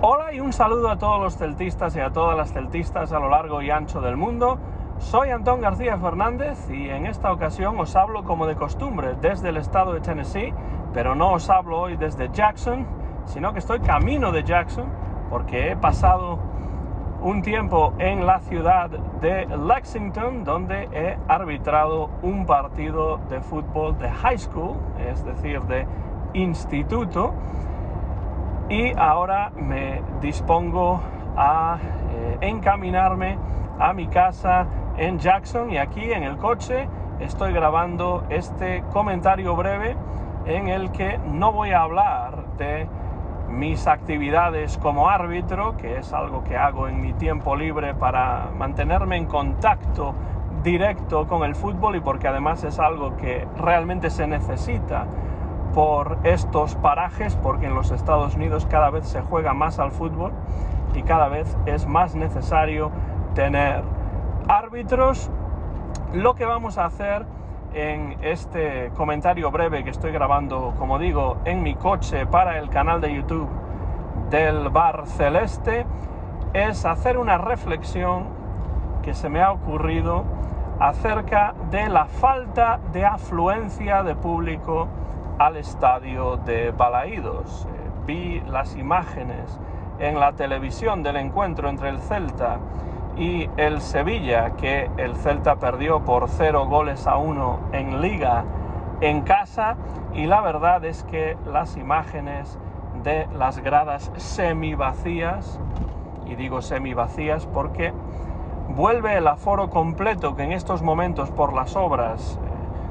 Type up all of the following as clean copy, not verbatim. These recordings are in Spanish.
Hola y un saludo a todos los celtistas y a todas las celtistas a lo largo y ancho del mundo. Soy Antón García Fernández y en esta ocasión os hablo como de costumbre desde el estado de Tennessee, pero no os hablo hoy desde Jackson, sino que estoy camino de Jackson porque he pasado un tiempo en la ciudad de Lexington, donde he arbitrado un partido de fútbol de high school, es decir, de instituto. Y ahora me dispongo a encaminarme a mi casa en Jackson, y aquí en el coche estoy grabando este comentario breve en el que no voy a hablar de mis actividades como árbitro, que es algo que hago en mi tiempo libre para mantenerme en contacto directo con el fútbol y porque además es algo que realmente se necesita por estos parajes, porque en los Estados Unidos cada vez se juega más al fútbol y cada vez es más necesario tener árbitros. Lo que vamos a hacer en este comentario breve que estoy grabando, como digo, en mi coche para el canal de YouTube del Bar Celeste, es hacer una reflexión que se me ha ocurrido acerca de la falta de afluencia de público al estadio de Balaídos. Vi las imágenes en la televisión del encuentro entre el Celta y el Sevilla, que el Celta perdió por 0-1 en Liga en casa, y la verdad es que las imágenes de las gradas semivacías, y digo semivacías porque vuelve el aforo completo, que en estos momentos por las obras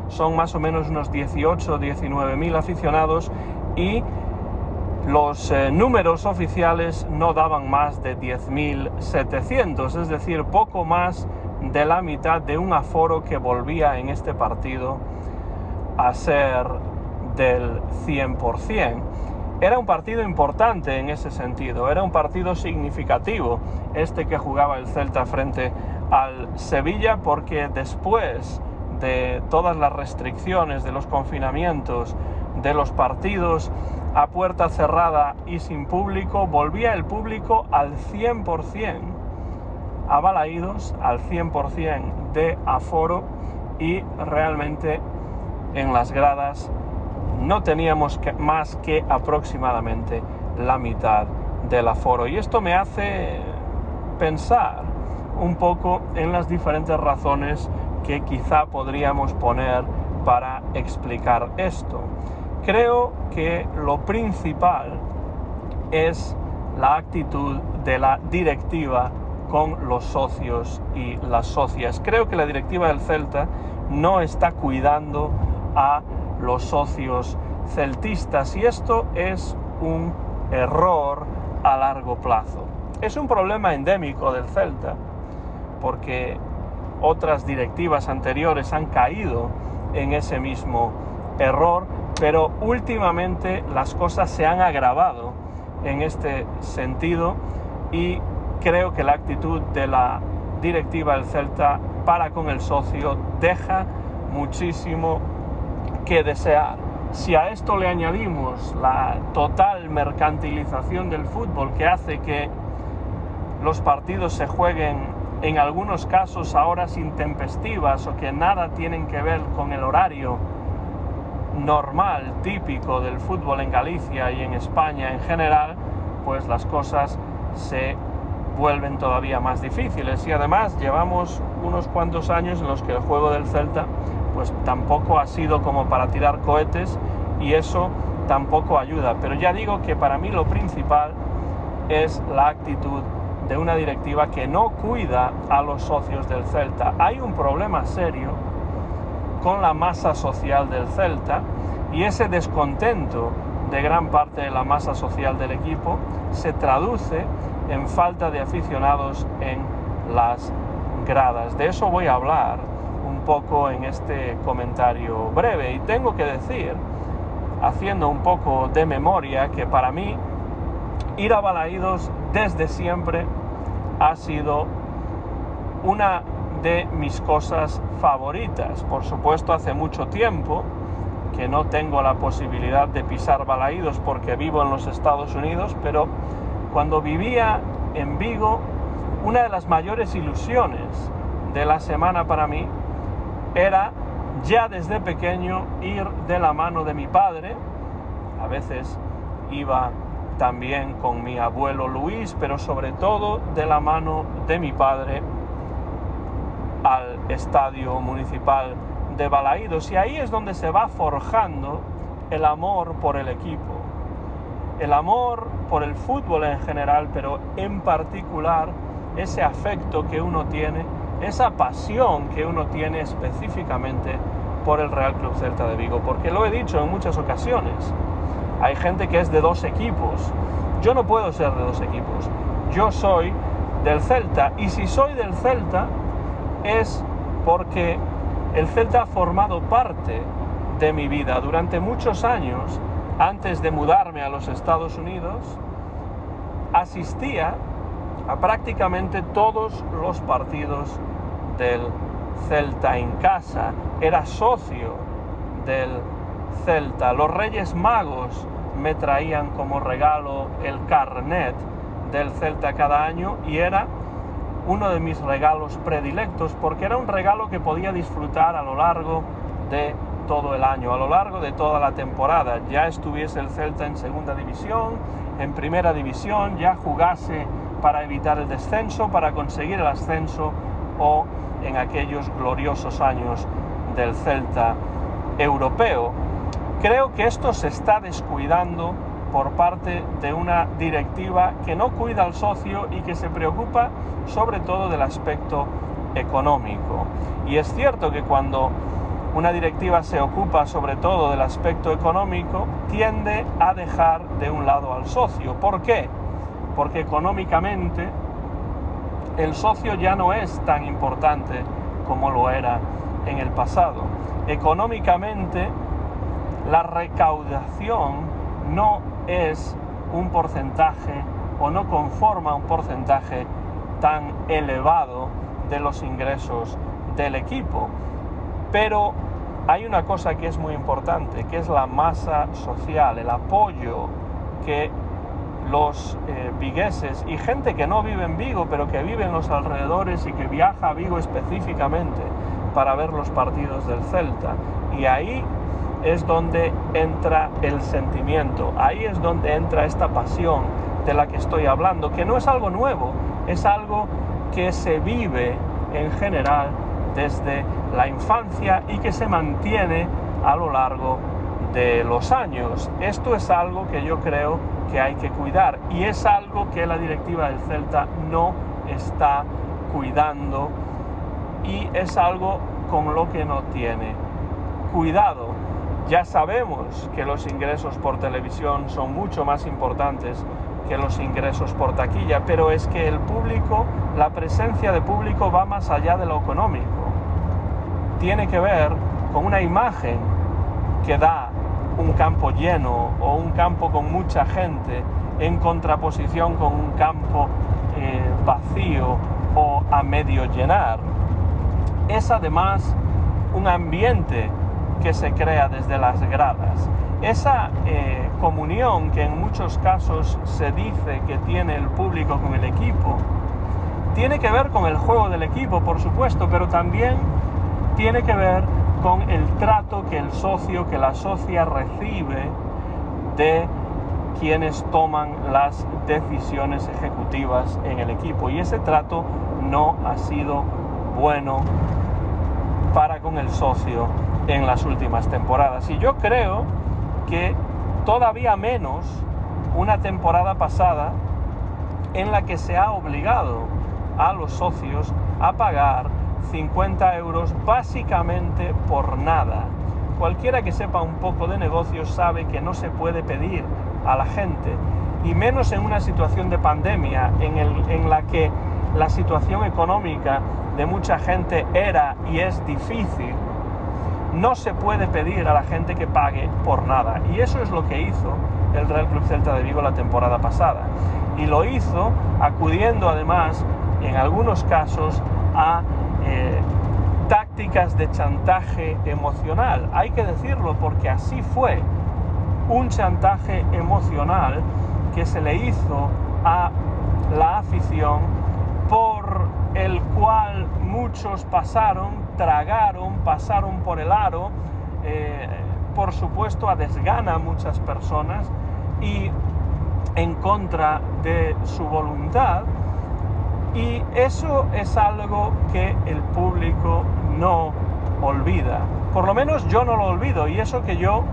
son más o menos unos 18 o 19.000 aficionados, y los números oficiales no daban más de 10.700, es decir, poco más de la mitad de un aforo que volvía en este partido a ser del 100%. Era un partido importante en ese sentido, era un partido significativo este que jugaba el Celta frente al Sevilla, porque después de todas las restricciones, de los confinamientos, de los partidos a puerta cerrada y sin público, volvía el público al 100% a Balaídos, al 100% de aforo, y realmente en las gradas no teníamos más que aproximadamente la mitad del aforo. Y esto me hace pensar un poco en las diferentes razones que quizá podríamos poner para explicar esto. Creo que lo principal es la actitud de la directiva con los socios y las socias. Creo que la directiva del Celta no está cuidando a los socios celtistas, y esto es un error a largo plazo. Es un problema endémico del Celta, porque otras directivas anteriores han caído en ese mismo error, pero últimamente las cosas se han agravado en este sentido, y creo que la actitud de la directiva del Celta para con el socio deja muchísimo que desear. Si a esto le añadimos la total mercantilización del fútbol, que hace que los partidos se jueguen en algunos casos a horas intempestivas, o que nada tienen que ver con el horario normal, típico del fútbol en Galicia y en España en general, pues las cosas se vuelven todavía más difíciles. Y además llevamos unos cuantos años en los que el juego del Celta pues tampoco ha sido como para tirar cohetes, y eso tampoco ayuda. Pero ya digo que para mí lo principal es la actitud de una directiva que no cuida a los socios del Celta. Hay un problema serio con la masa social del Celta, y ese descontento de gran parte de la masa social del equipo se traduce en falta de aficionados en las gradas. De eso voy a hablar un poco en este comentario breve, y tengo que decir, haciendo un poco de memoria, que para mí ir a Balaídos desde siempre ha sido una de mis cosas favoritas. Por supuesto, hace mucho tiempo que no tengo la posibilidad de pisar Balaídos porque vivo en los Estados Unidos, pero Cuando vivía en Vigo, una de las mayores ilusiones de la semana para mí era ya desde pequeño ir de la mano de mi padre. A veces iba también con mi abuelo Luis, pero sobre todo de la mano de mi padre al estadio municipal de Balaídos, y ahí es donde se va forjando el amor por el equipo, el amor por el fútbol en general, pero en particular ese afecto que uno tiene, esa pasión que uno tiene específicamente por el Real Club Celta de Vigo, porque lo he dicho en muchas ocasiones, hay gente que es de dos equipos. Yo no puedo ser de dos equipos. Yo soy del Celta, y si soy del Celta es porque el Celta ha formado parte de mi vida. Durante muchos años, antes de mudarme a los Estados Unidos, asistía a prácticamente todos los partidos del Celta en casa. Era socio del Celta. Los Reyes Magos me traían como regalo el carnet del Celta cada año, y era uno de mis regalos predilectos, porque era un regalo que podía disfrutar a lo largo de todo el año, a lo largo de toda la temporada. Ya estuviese el Celta en segunda división, en primera división, ya jugase para evitar el descenso, para conseguir el ascenso, o en aquellos gloriosos años del Celta europeo. Creo que esto se está descuidando por parte de una directiva que no cuida al socio y que se preocupa sobre todo del aspecto económico. Y es cierto que cuando una directiva se ocupa sobre todo del aspecto económico, tiende a dejar de un lado al socio. ¿Por qué? Porque económicamente el socio ya no es tan importante como lo era en el pasado. Económicamente, la recaudación no es un porcentaje, o no conforma un porcentaje tan elevado de los ingresos del equipo. Pero hay una cosa que es muy importante, que es la masa social, el apoyo que los vigueses y gente que no vive en Vigo, pero que vive en los alrededores y que viaja a Vigo específicamente para ver los partidos del Celta. Y ahí es donde entra el sentimiento, ahí es donde entra esta pasión de la que estoy hablando, que no es algo nuevo, es algo que se vive en general desde la infancia y que se mantiene a lo largo de los años. Esto es algo que yo creo que hay que cuidar, y es algo que la directiva del Celta no está cuidando, y es algo con lo que no tiene cuidado. Ya sabemos que los ingresos por televisión son mucho más importantes que los ingresos por taquilla, pero es que el público, la presencia de público va más allá de lo económico. Tiene que ver con una imagen que da un campo lleno o un campo con mucha gente, en contraposición con un campo vacío o a medio llenar. Es además un ambiente que se crea desde las gradas. Esa comunión que en muchos casos se dice que tiene el público con el equipo, tiene que ver con el juego del equipo, por supuesto, pero también tiene que ver con el trato que el socio, que la socia recibe de quienes toman las decisiones ejecutivas en el equipo. Y ese trato no ha sido bueno para con el socio en las últimas temporadas. Y yo creo que todavía menos una temporada pasada en la que se ha obligado a los socios a pagar 50 euros básicamente por nada. Cualquiera que sepa un poco de negocios sabe que no se puede pedir a la gente, y menos en una situación de pandemia en la que la situación económica de mucha gente era y es difícil. No se puede pedir a la gente que pague por nada, y eso es lo que hizo el Real Club Celta de Vigo la temporada pasada, y lo hizo acudiendo además en algunos casos a tácticas de chantaje emocional. Hay que decirlo, porque así fue, un chantaje emocional que se le hizo a la afición, por el cual muchos pasaron por el aro, por supuesto a desgana a muchas personas y en contra de su voluntad, y eso es algo que el público no olvida. Por lo menos yo no lo olvido, y eso que yo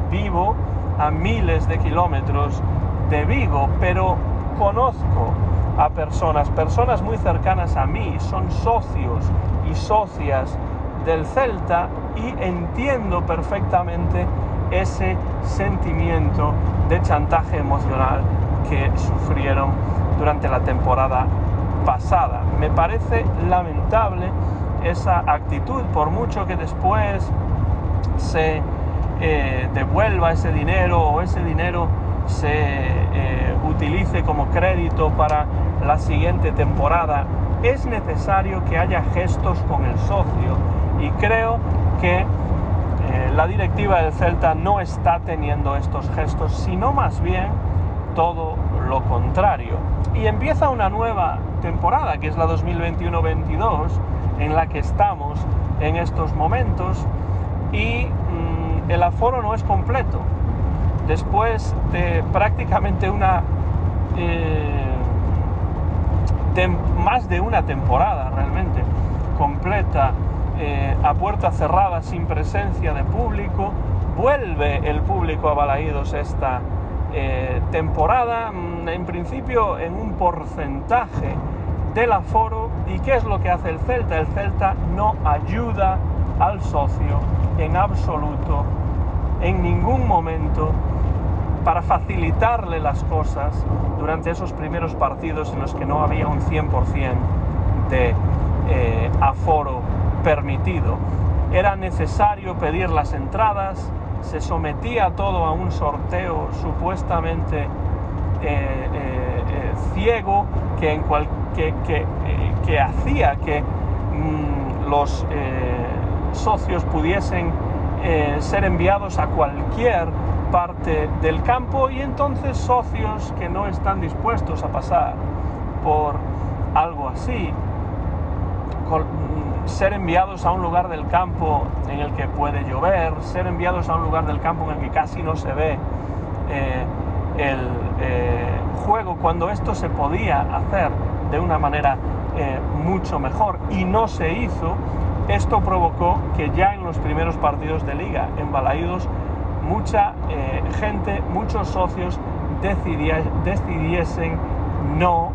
vivo a miles de kilómetros de Vigo, pero conozco a personas muy cercanas a mí, son socios y socias del Celta, y entiendo perfectamente ese sentimiento de chantaje emocional que sufrieron durante la temporada pasada. Me parece lamentable esa actitud, por mucho que después se devuelva ese dinero, o ese dinero se utilice como crédito para la siguiente temporada. Es necesario que haya gestos con el socio, y creo que la directiva del Celta no está teniendo estos gestos, sino más bien todo lo contrario. Y empieza una nueva temporada, que es la 2021-22, en la que estamos en estos momentos, y el aforo no es completo. Después de prácticamente más de una temporada realmente completa, a puerta cerrada, sin presencia de público, vuelve el público a Balaídos esta temporada, en principio en un porcentaje del aforo. ¿Y qué es lo que hace el Celta? El Celta no ayuda al socio en absoluto, en ningún momento, para facilitarle las cosas durante esos primeros partidos en los que no había un 100% de aforo permitido. Era necesario pedir las entradas, se sometía todo a un sorteo supuestamente ciego, que hacía que los socios pudiesen ser enviados a cualquier parte del campo, y entonces socios que no están dispuestos a pasar por algo así, ser enviados a un lugar del campo en el que puede llover, ser enviados a un lugar del campo en el que casi no se ve el juego, cuando esto se podía hacer de una manera mucho mejor y no se hizo. Esto provocó que ya en los primeros partidos de liga en Balaídos mucha gente, muchos socios decidiesen no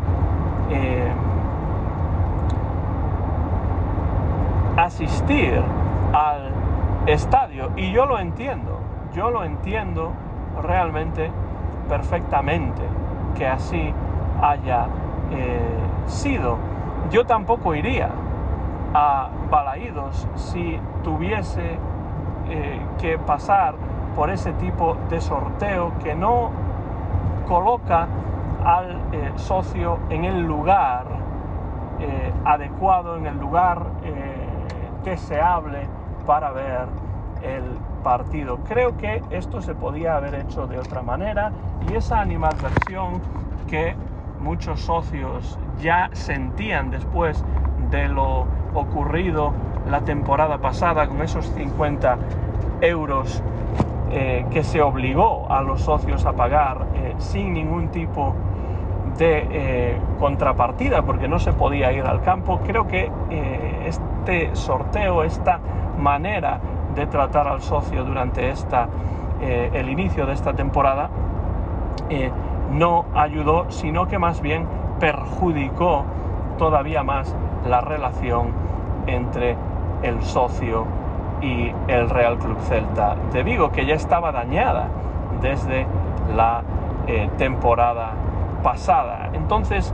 asistir al estadio. Y yo lo entiendo realmente perfectamente que así haya sido. Yo tampoco iría a Balaídos si tuviese que pasar por ese tipo de sorteo que no coloca al socio en el lugar adecuado, en el lugar deseable para ver el partido. Creo que esto se podía haber hecho de otra manera, y esa animadversión que muchos socios ya sentían después de lo ocurrido la temporada pasada, con esos 50 euros que se obligó a los socios a pagar sin ningún tipo de contrapartida, porque no se podía ir al campo. Creo que este sorteo, esta manera de tratar al socio durante el inicio de esta temporada no ayudó, sino que más bien perjudicó todavía más la relación entre el socio y el Real Club Celta de Vigo, que ya estaba dañada desde la temporada pasada. Entonces,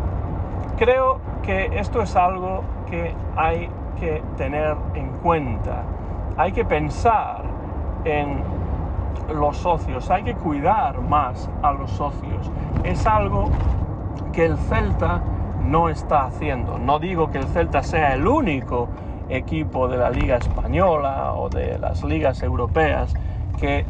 creo que esto es algo que hay que tener en cuenta. Hay que pensar en los socios, hay que cuidar más a los socios. Es algo que el Celta no está haciendo. No digo que el Celta sea el único equipo de la Liga Española o de las ligas europeas que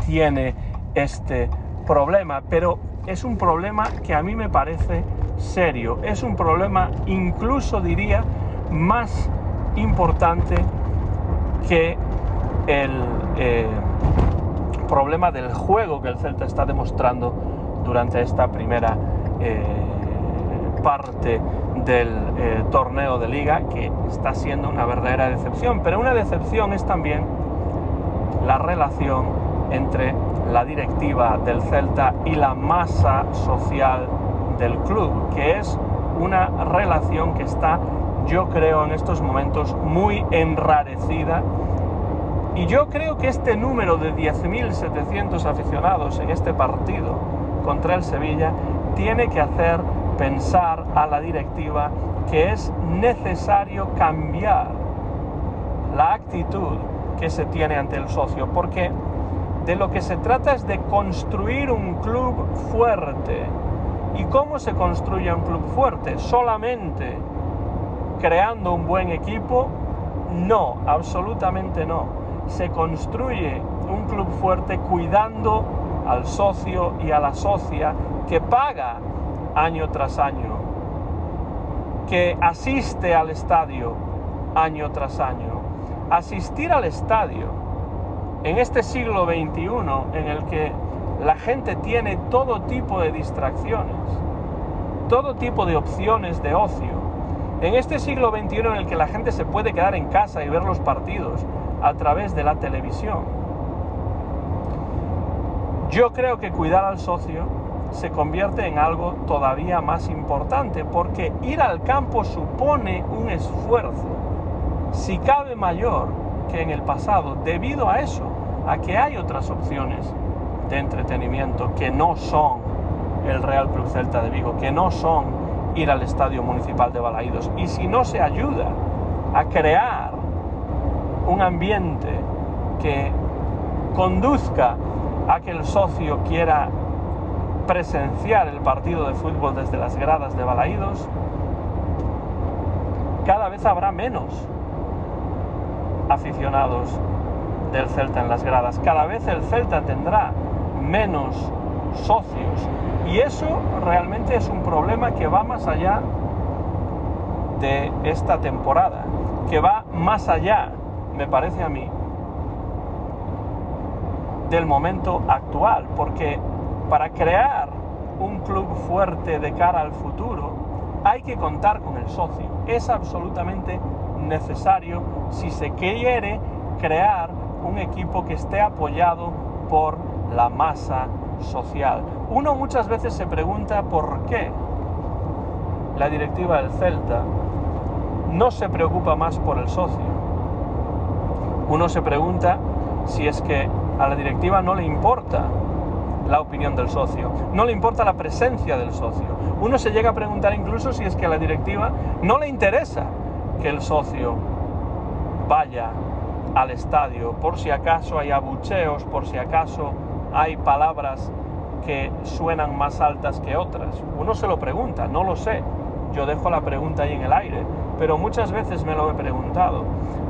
tiene este problema, pero es un problema que a mí me parece serio. Es un problema, incluso diría, más importante que el problema del juego que el Celta está demostrando durante esta primera parte del torneo de Liga, que está siendo una verdadera decepción. Pero una decepción es también la relación entre la directiva del Celta y la masa social del club, que es una relación que está, yo creo, en estos momentos muy enrarecida. Y yo creo que este número de 10.700 aficionados en este partido contra el Sevilla tiene que hacer pensar a la directiva que es necesario cambiar la actitud que se tiene ante el socio, porque de lo que se trata es de construir un club fuerte. ¿Y cómo se construye un club fuerte? ¿Solamente creando un buen equipo? No, absolutamente no. Se construye un club fuerte cuidando al socio y a la socia que paga año tras año, que asiste al estadio año tras año. Asistir al estadio en este siglo XXI en el que la gente tiene todo tipo de distracciones, todo tipo de opciones de ocio, en este siglo XXI en el que la gente se puede quedar en casa y ver los partidos a través de la televisión, yo creo que cuidar al socio se convierte en algo todavía más importante, porque ir al campo supone un esfuerzo, si cabe mayor que en el pasado, debido a eso, a que hay otras opciones de entretenimiento que no son el Real Club Celta de Vigo, que no son ir al Estadio Municipal de Balaídos. Y si no se ayuda a crear un ambiente que conduzca a que el socio quiera presenciar el partido de fútbol desde las gradas de Balaídos, cada vez habrá menos aficionados del Celta en las gradas. Cada vez el Celta tendrá menos socios, y eso realmente es un problema que va más allá de esta temporada, que va más allá, me parece a mí, del momento actual, porque para crear un club fuerte de cara al futuro hay que contar con el socio. Es absolutamente necesario si se quiere crear un equipo que esté apoyado por la masa social. Uno muchas veces se pregunta por qué la directiva del Celta no se preocupa más por el socio. Uno se pregunta si es que a la directiva no le importa la opinión del socio, no le importa la presencia del socio. Uno se llega a preguntar incluso si es que a la directiva no le interesa que el socio vaya al estadio, por si acaso hay abucheos, por si acaso hay palabras que suenan más altas que otras. Uno se lo pregunta, no lo sé, yo dejo la pregunta ahí en el aire, pero muchas veces me lo he preguntado,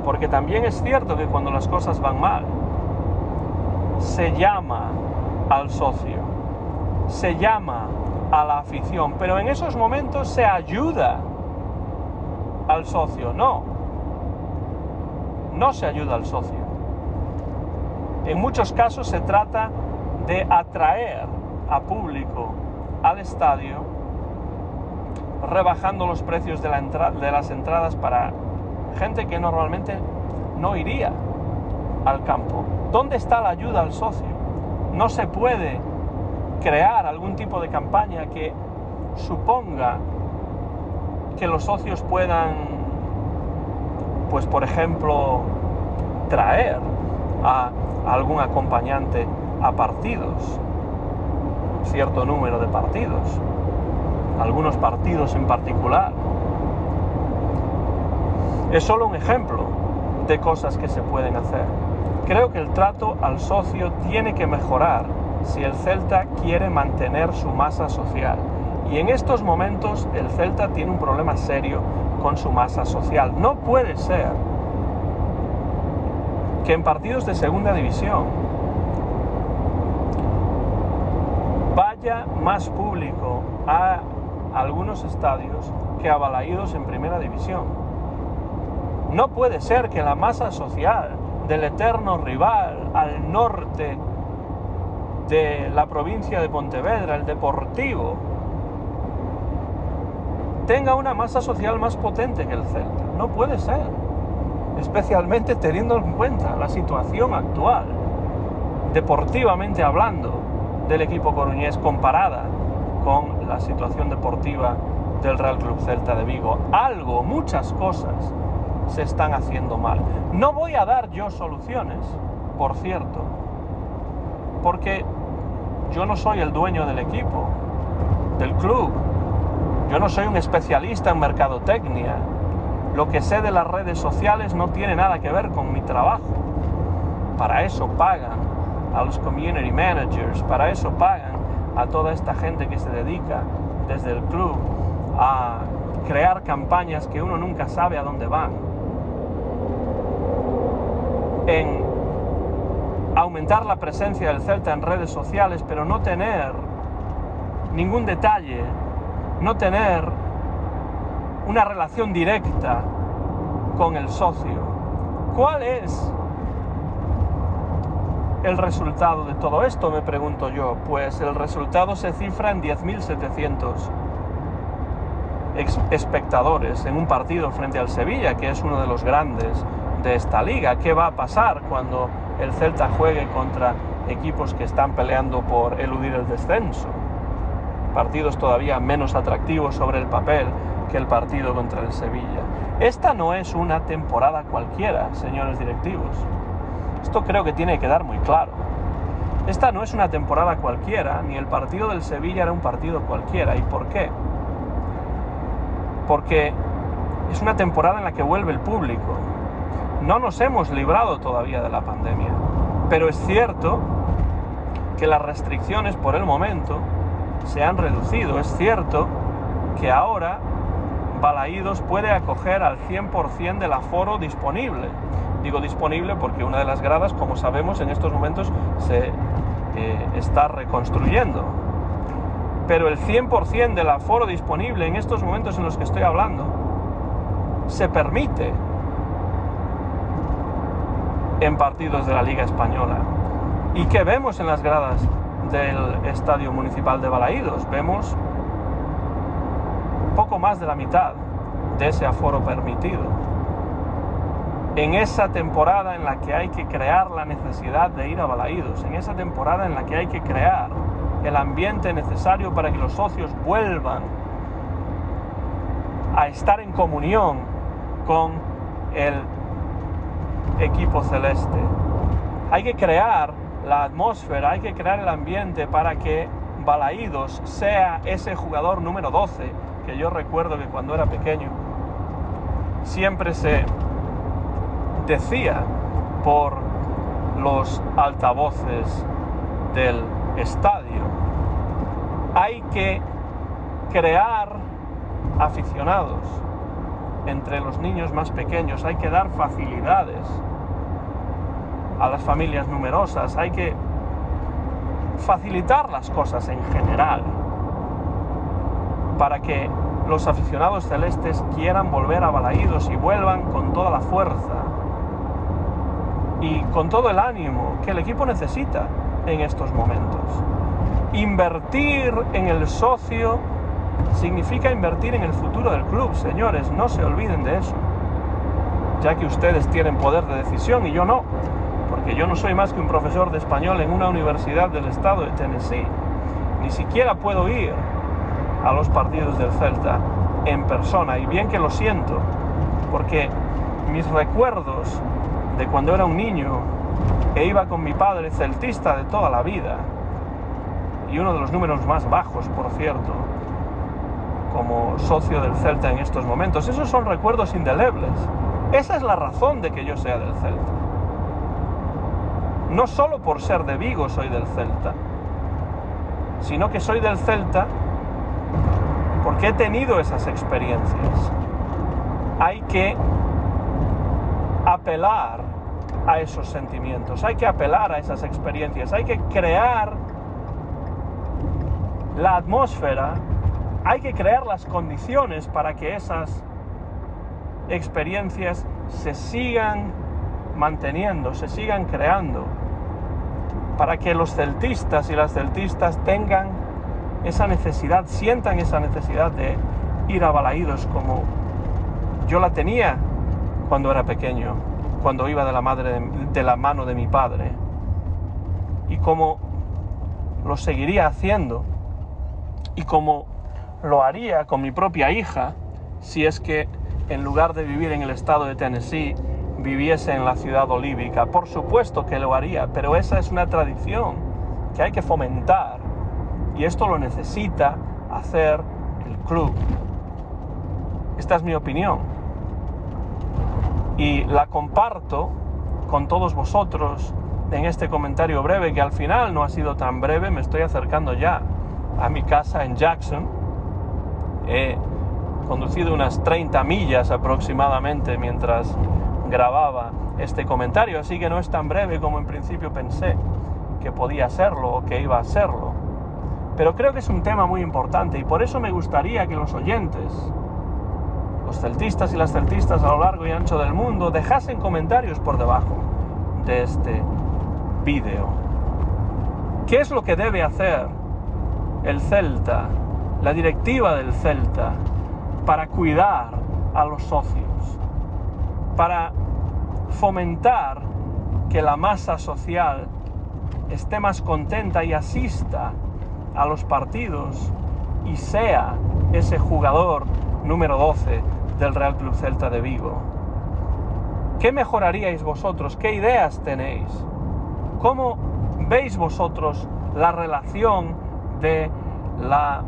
porque también es cierto que cuando las cosas van mal, se llama al socio, se llama a la afición, pero en esos momentos se ayuda al socio. No se ayuda al socio. En muchos casos se trata de atraer a público al estadio, rebajando los precios de las entradas para gente que normalmente no iría al campo. ¿Dónde está la ayuda al socio? No se puede crear algún tipo de campaña que suponga que los socios puedan, pues por ejemplo, traer a algún acompañante a partidos, cierto número de partidos, algunos partidos en particular. Es solo un ejemplo de cosas que se pueden hacer. Creo que el trato al socio tiene que mejorar si el Celta quiere mantener su masa social. Y en estos momentos el Celta tiene un problema serio con su masa social. No puede ser que en partidos de segunda división vaya más público a algunos estadios que a Balaídos en primera división. No puede ser que la masa social del eterno rival al norte de la provincia de Pontevedra, el Deportivo, tenga una masa social más potente que el Celta. No puede ser, especialmente teniendo en cuenta la situación actual, deportivamente hablando, del equipo coruñés comparada con la situación deportiva del Real Club Celta de Vigo. Muchas cosas se están haciendo mal. No voy a dar yo soluciones, por cierto, porque yo no soy el dueño del equipo, del club. Yo no soy un especialista en mercadotecnia. Lo que sé de las redes sociales no tiene nada que ver con mi trabajo. Para eso pagan a los community managers, para eso pagan a toda esta gente que se dedica desde el club a crear campañas que uno nunca sabe a dónde van, en aumentar la presencia del Celta en redes sociales, pero no tener ningún detalle, no tener una relación directa con el socio. ¿Cuál es el resultado de todo esto?, me pregunto yo. Pues el resultado se cifra en 10.700 espectadores en un partido frente al Sevilla, que es uno de los grandes de esta liga. ¿Qué va a pasar cuando el Celta juegue contra equipos que están peleando por eludir el descenso? Partidos todavía menos atractivos sobre el papel que el partido contra el Sevilla. Esta no es una temporada cualquiera, señores directivos. Esto creo que tiene que quedar muy claro. Esta no es una temporada cualquiera, ni el partido del Sevilla era un partido cualquiera. ¿Y por qué? Porque es una temporada en la que vuelve el público. No nos hemos librado todavía de la pandemia, pero es cierto que las restricciones por el momento se han reducido. Es cierto que ahora Balaídos puede acoger al 100% del aforo disponible. Digo disponible porque una de las gradas, como sabemos, en estos momentos se está reconstruyendo. Pero el 100% del aforo disponible en estos momentos en los que estoy hablando se permite en partidos de la Liga Española. ¿Y qué vemos en las gradas del Estadio Municipal de Balaídos? Vemos poco más de la mitad de ese aforo permitido. En esa temporada en la que hay que crear la necesidad de ir a Balaídos, en esa temporada en la que hay que crear el ambiente necesario para que los socios vuelvan a estar en comunión con el equipo celeste. Hay que crear la atmósfera, hay que crear el ambiente para que Balaídos sea ese jugador número 12, que yo recuerdo que cuando era pequeño siempre se decía por los altavoces del estadio. Hay que crear aficionados entre los niños más pequeños, hay que dar facilidades a las familias numerosas, hay que facilitar las cosas en general para que los aficionados celestes quieran volver a Balaídos y vuelvan con toda la fuerza y con todo el ánimo que el equipo necesita en estos momentos. Invertir en el socio significa invertir en el futuro del club, señores, no se olviden de eso, ya que ustedes tienen poder de decisión y yo no, porque yo no soy más que un profesor de español en una universidad del estado de Tennessee. Ni siquiera puedo ir a los partidos del Celta en persona, y bien que lo siento, porque mis recuerdos de cuando era un niño e iba con mi padre celtista de toda la vida, y uno de los números más bajos, por cierto, como socio del Celta en estos momentos, esos son recuerdos indelebles. Esa es la razón de que yo sea del Celta. No solo por ser de Vigo soy del Celta, sino que soy del Celta porque he tenido esas experiencias. Hay que apelar a esos sentimientos, hay que apelar a esas experiencias, hay que crear la atmósfera, hay que crear las condiciones para que esas experiencias se sigan manteniendo, se sigan creando, para que los celtistas y las celtistas tengan esa necesidad, sientan esa necesidad de ir a Balaídos como yo la tenía cuando era pequeño, cuando iba de la mano de mi padre, y como lo seguiría haciendo, y como lo haría con mi propia hija, si es que en lugar de vivir en el estado de Tennessee, viviese en la ciudad olívica. Por supuesto que lo haría, pero esa es una tradición que hay que fomentar, y esto lo necesita hacer el club. Esta es mi opinión, y la comparto con todos vosotros en este comentario breve, que al final no ha sido tan breve. Me estoy acercando ya a mi casa en Jackson. He conducido unas 30 millas aproximadamente mientras grababa este comentario, así que no es tan breve como en principio pensé que podía serlo o que iba a serlo. Pero creo que es un tema muy importante, y por eso me gustaría que los oyentes, los celtistas y las celtistas a lo largo y ancho del mundo, dejasen comentarios por debajo de este vídeo. ¿Qué es lo que debe hacer el Celta, la directiva del Celta, para cuidar a los socios, para fomentar que la masa social esté más contenta y asista a los partidos y sea ese jugador número 12 del Real Club Celta de Vigo? ¿Qué mejoraríais vosotros? ¿Qué ideas tenéis? ¿Cómo veis vosotros la relación de la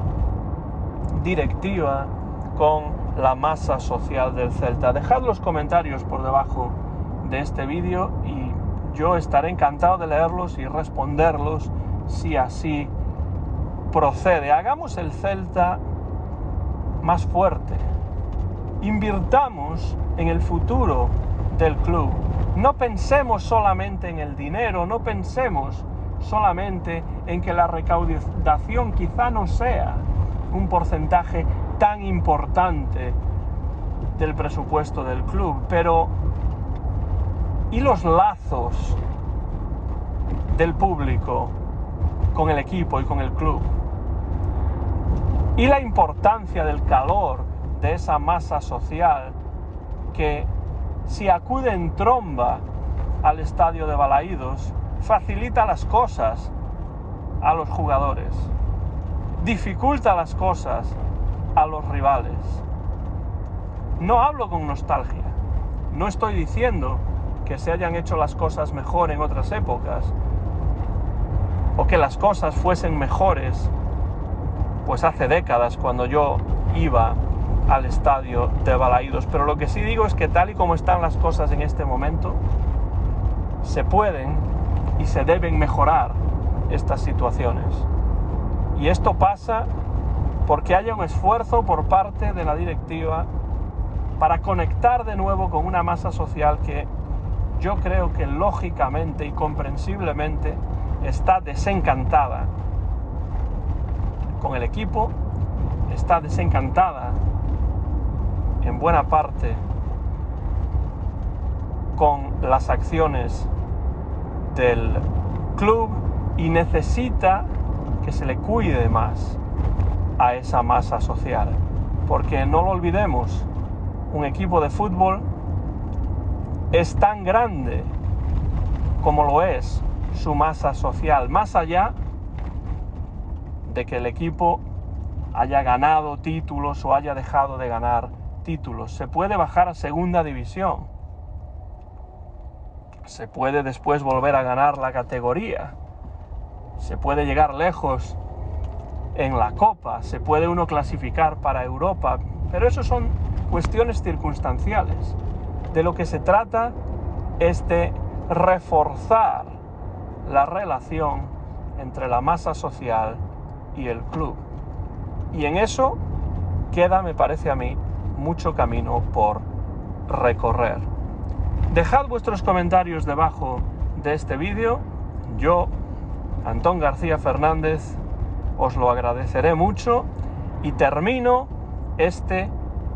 directiva con la masa social del Celta? Dejad los comentarios por debajo de este vídeo y yo estaré encantado de leerlos y responderlos si así procede. Hagamos el Celta más fuerte. Invirtamos en el futuro del club. No pensemos solamente en el dinero, no pensemos solamente en que la recaudación quizá no sea un porcentaje tan importante del presupuesto del club, pero ¿y los lazos del público con el equipo y con el club? ¿Y la importancia del calor de esa masa social que, si acude en tromba al estadio de Balaídos, facilita las cosas a los jugadores, dificulta las cosas a los rivales? No hablo con nostalgia, no estoy diciendo que se hayan hecho las cosas mejor en otras épocas o que las cosas fuesen mejores pues hace décadas cuando yo iba al estadio de Balaídos, pero lo que sí digo es que tal y como están las cosas en este momento, se pueden y se deben mejorar estas situaciones, y esto pasa porque haya un esfuerzo por parte de la directiva para conectar de nuevo con una masa social que yo creo que lógicamente y comprensiblemente está desencantada con el equipo, está desencantada en buena parte con las acciones del club y necesita que se le cuide más a esa masa social, porque no lo olvidemos, un equipo de fútbol es tan grande como lo es su masa social, más allá de que el equipo haya ganado títulos o haya dejado de ganar títulos. Se puede bajar a segunda división, se puede después volver a ganar la categoría, se puede llegar lejos en la Copa, se puede uno clasificar para Europa, pero eso son cuestiones circunstanciales. De lo que se trata es de reforzar la relación entre la masa social y el club. Y en eso queda, me parece a mí, mucho camino por recorrer. Dejad vuestros comentarios debajo de este vídeo. Yo, Antón García Fernández, os lo agradeceré mucho. Y termino este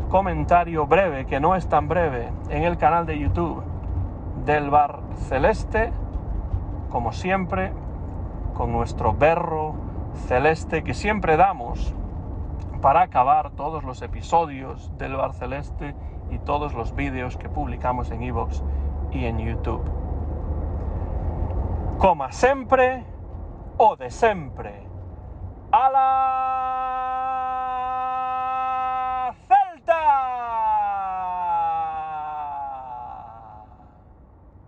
comentario breve, que no es tan breve, en el canal de YouTube del Bar Celeste, como siempre, con nuestro berro celeste que siempre damos para acabar todos los episodios del Bar Celeste y todos los vídeos que publicamos en iVoox y en YouTube. Coma sempre o de sempre.